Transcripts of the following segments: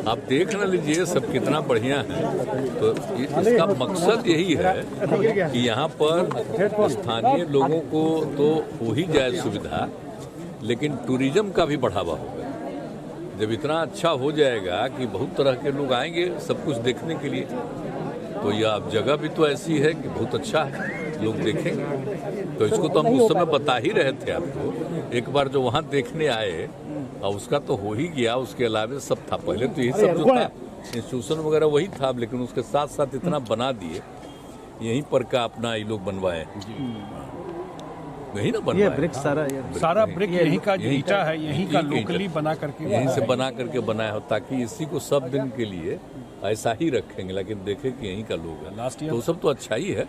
आप देख ना लीजिए सब कितना बढ़िया है। तो इसका मकसद यही है कि यहाँ पर स्थानीय लोगों को तो हो ही जाए सुविधा, लेकिन टूरिज्म का भी बढ़ावा होगा। जब इतना अच्छा हो जाएगा कि बहुत तरह के लोग आएंगे सब कुछ देखने के लिए, तो यह जगह भी तो ऐसी है कि बहुत अच्छा है, लोग देखेंगे। तो इसको तो हम उस समय बता ही रहे थे आपको। एक बार जो वहाँ देखने आए और उसका तो हो ही गया, उसके अलावा सब था। पहले तो यही सब जो था इंस्टीट्यूशन वगैरह वही था, लेकिन उसके साथ साथ इतना बना दिए। यहीं पर का अपना ये लोग बनवाए, यही ना बनवाए। ये ब्रिक सारा ब्रिक यहीं का ईटा है, यहीं का लोकली बना करके, यहीं से बना करके बनाया हो, ताकि इसी को सब दिन के लिए ऐसा ही रखेंगे, लेकिन देखे कि यहीं का लोग है। लास्ट ईयर तो सब तो अच्छा ही है,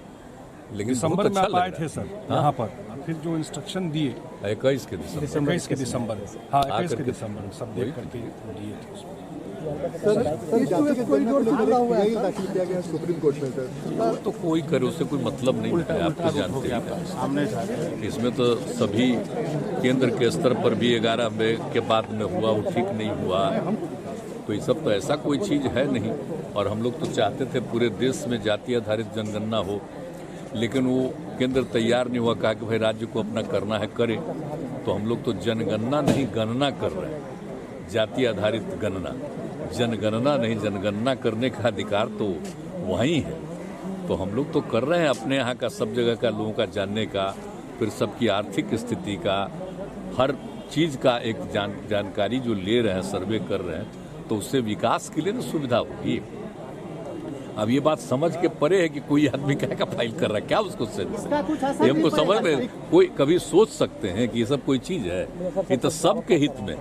लेकिन दिसंबर में आप आए थे सर हाँ? यहाँ पर, फिर जो इंस्ट्रक्शन दिए 21 के दिसंबर, 21 के दिसंबर, हाँ 21 के दिसंबर सब देख करके दिए थे। सुप्रीम कोर्ट में सर, तो कोई करे उससे कोई मतलब नहीं है, आप तो जानते हैं। इसमें तो सभी केंद्र के स्तर पर भी 11 मई के बाद में हुआ, वो ठीक नहीं हुआ। तो ये सब तो ऐसा कोई चीज़ है नहीं। और हम लोग तो चाहते थे पूरे देश में जाति आधारित जनगणना हो, लेकिन वो केंद्र तैयार नहीं हुआ। कहा कि भाई राज्य को अपना करना है, करे। तो हम लोग तो जनगणना नहीं गणना कर रहे हैं, जाति आधारित गणना। जनगणना नहीं, जनगणना करने का अधिकार तो वहीं है। तो हम लोग तो कर रहे हैं अपने यहाँ का, सब जगह का लोगों का जानने का, फिर सबकी आर्थिक स्थिति का, हर चीज़ का एक जानकारी जो ले रहे हैं, सर्वे कर रहे हैं। तो उससे विकास के लिए ना सुविधा होगी। अब ये बात समझ के परे है कि कोई आदमी क्या का फाइल कर रहा है, क्या उसको सेंस है? हमको समझ में कोई कभी सोच सकते हैं कि ये सब कोई चीज़ है? ये तो सबके हित में।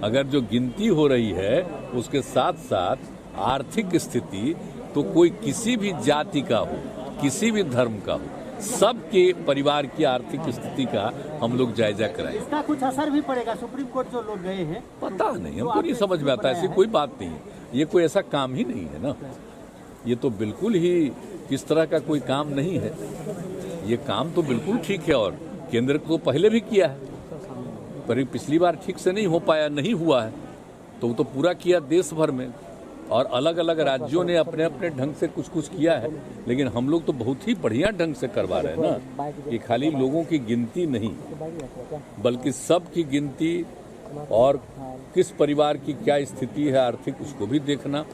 अगर जो गिनती हो रही है उसके साथ साथ आर्थिक स्थिति, तो कोई किसी भी जाति का हो, किसी भी धर्म का हो, सबके परिवार की आर्थिक स्थिति का हम लोग जायजा कराएं। इसका कुछ असर भी पड़ेगा? सुप्रीम कोर्ट जो लोग गए हैं, पता नहीं, हमको नहीं समझ में आता। ऐसी कोई बात नहीं है, ये कोई ऐसा काम ही नहीं है ना। ये तो बिल्कुल ही किस तरह का कोई काम नहीं है। ये काम तो बिल्कुल ठीक है, और केंद्र को पहले भी किया है, पर पिछली बार ठीक से नहीं हो पाया, नहीं हुआ है। तो वो तो पूरा किया देश भर में, और अलग अलग राज्यों ने अपने अपने ढंग से कुछ कुछ किया है। लेकिन हम लोग तो बहुत ही बढ़िया ढंग से करवा रहे हैं ना। ये खाली लोगों की गिनती नहीं, बल्कि सबकी गिनती, और किस परिवार की क्या स्थिति है आर्थिक, उसको भी देखना।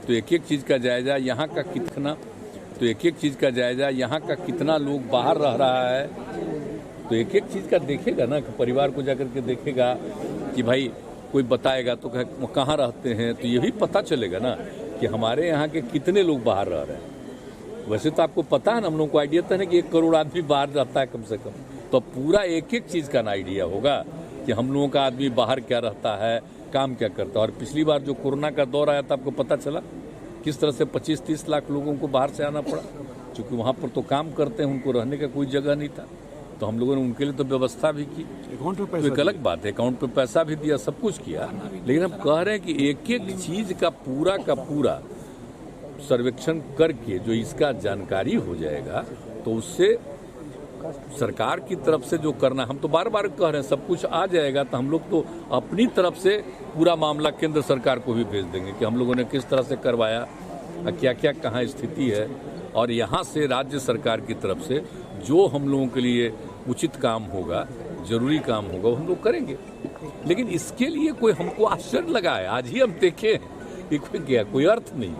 तो एक एक चीज़ का जायजा, यहाँ का कितना, तो एक एक चीज़ का जायजा, यहाँ का कितना लोग बाहर रह रहा है, तो एक एक चीज़ का देखेगा ना। कि परिवार को जाकर के देखेगा कि भाई कोई बताएगा तो कहाँ रहते हैं, तो ये भी पता चलेगा ना कि हमारे यहाँ के कितने लोग बाहर रह रहे हैं। वैसे तो आपको पता है ना, हम लोग को आइडिया तो है कि 1 करोड़ आदमी बाहर रहता है कम से कम। तो पूरा एक एक चीज़ का ना आइडिया होगा कि हम लोगों का आदमी बाहर क्या रहता है, काम क्या करता है। और पिछली बार जो कोरोना का दौर आया था, आपको पता चला किस तरह से 25-30 लाख लोगों को बाहर से आना पड़ा, क्योंकि वहाँ पर तो काम करते हैं, उनको रहने का कोई जगह नहीं था। तो हम लोगों ने उनके लिए तो व्यवस्था भी की। तो एक अलग बात है, अकाउंट पे पैसा भी दिया, सब कुछ किया। लेकिन हम कह रहे हैं कि एक एक चीज का पूरा सर्वेक्षण करके जो इसका जानकारी हो जाएगा, तो उससे सरकार की तरफ से जो करना, हम तो बार बार कह रहे हैं, सब कुछ आ जाएगा। तो हम लोग तो अपनी तरफ से पूरा मामला केंद्र सरकार को भी भेज देंगे कि हम लोगों ने किस तरह से करवाया, क्या क्या कहाँ स्थिति है। और यहाँ से राज्य सरकार की तरफ से जो हम लोगों के लिए उचित काम होगा, जरूरी काम होगा, वो हम लोग करेंगे। लेकिन इसके लिए कोई हमको आश्चर्य लगा है, आज ही हम देखे कि कोई अर्थ नहीं।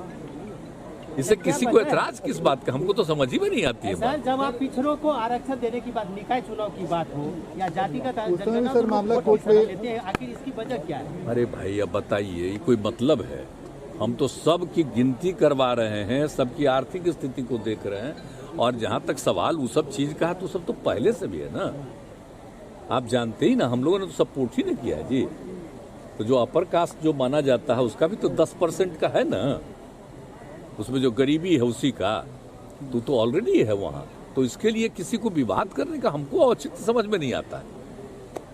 इससे किसी को ऐतराज किस बात का, हमको तो समझ ही में नहीं आती है बात। जब आप पिछड़ों को आरक्षण देने की बात, निकाय चुनाव की बात हो या जातिगत जनगणना, सर मामला कोर्ट पे लेते हैं, आखिर इसकी वजह क्या है? अरे भाई अब बताइए, ये कोई मतलब है? हम तो सबकी गिनती करवा रहे हैं, सबकी आर्थिक स्थिति को देख रहे हैं। और जहाँ तक सवाल वो सब चीज का है, तो सब तो पहले से भी है ना। आप जानते ही ना, हम लोगों ने तो सपोर्ट ही नहीं किया है जी। तो जो अपर कास्ट जो माना जाता है, उसका भी तो 10% का है ना। उसमें जो गरीबी है उसी का तो ऑलरेडी है वहाँ। तो इसके लिए किसी को विवाद करने का हमको औचित्य समझ में नहीं आता है।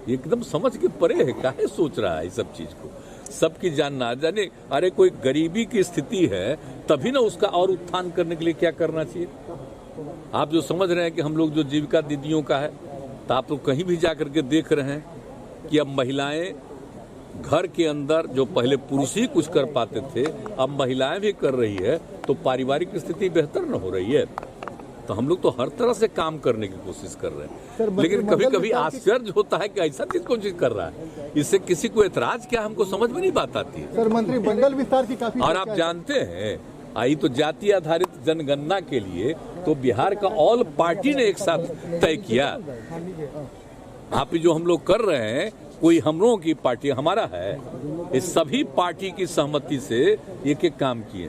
एकदम समझ के परे है, काहे सोच रहा है इस सब चीज को। सबकी जानना जाने, अरे कोई गरीबी की स्थिति है तभी ना उसका और उत्थान करने के लिए क्या करना चाहिए। आप जो समझ रहे हैं कि हम लोग जो जीविका दीदियों का है, तो आप लोग कहीं भी जाकर के देख रहे हैं कि अब महिलाएं घर के अंदर जो पहले पुरुष ही कुछ कर पाते थे, अब महिलाएं भी कर रही है, तो पारिवारिक स्थिति बेहतर न हो रही है। तो हम लोग तो हर तरह से काम करने की कोशिश कर रहे हैं, लेकिन कभी कभी आश्चर्य होता है कि ऐसा चीज कौन चीज कर रहा है, इससे किसी को ऐतराज क्या हमको समझ में नहीं बात आती है। सर, मंत्री मंडल विस्तार की काफी और आप जानते हैं, आई तो जाति आधारित जनगणना के लिए तो बिहार का ऑल पार्टी ने एक साथ तय किया। आप जो हम लोग कर रहे हैं, कोई हम लोगों की पार्टी हमारा है, इस सभी पार्टी की सहमति से एक एक काम किए।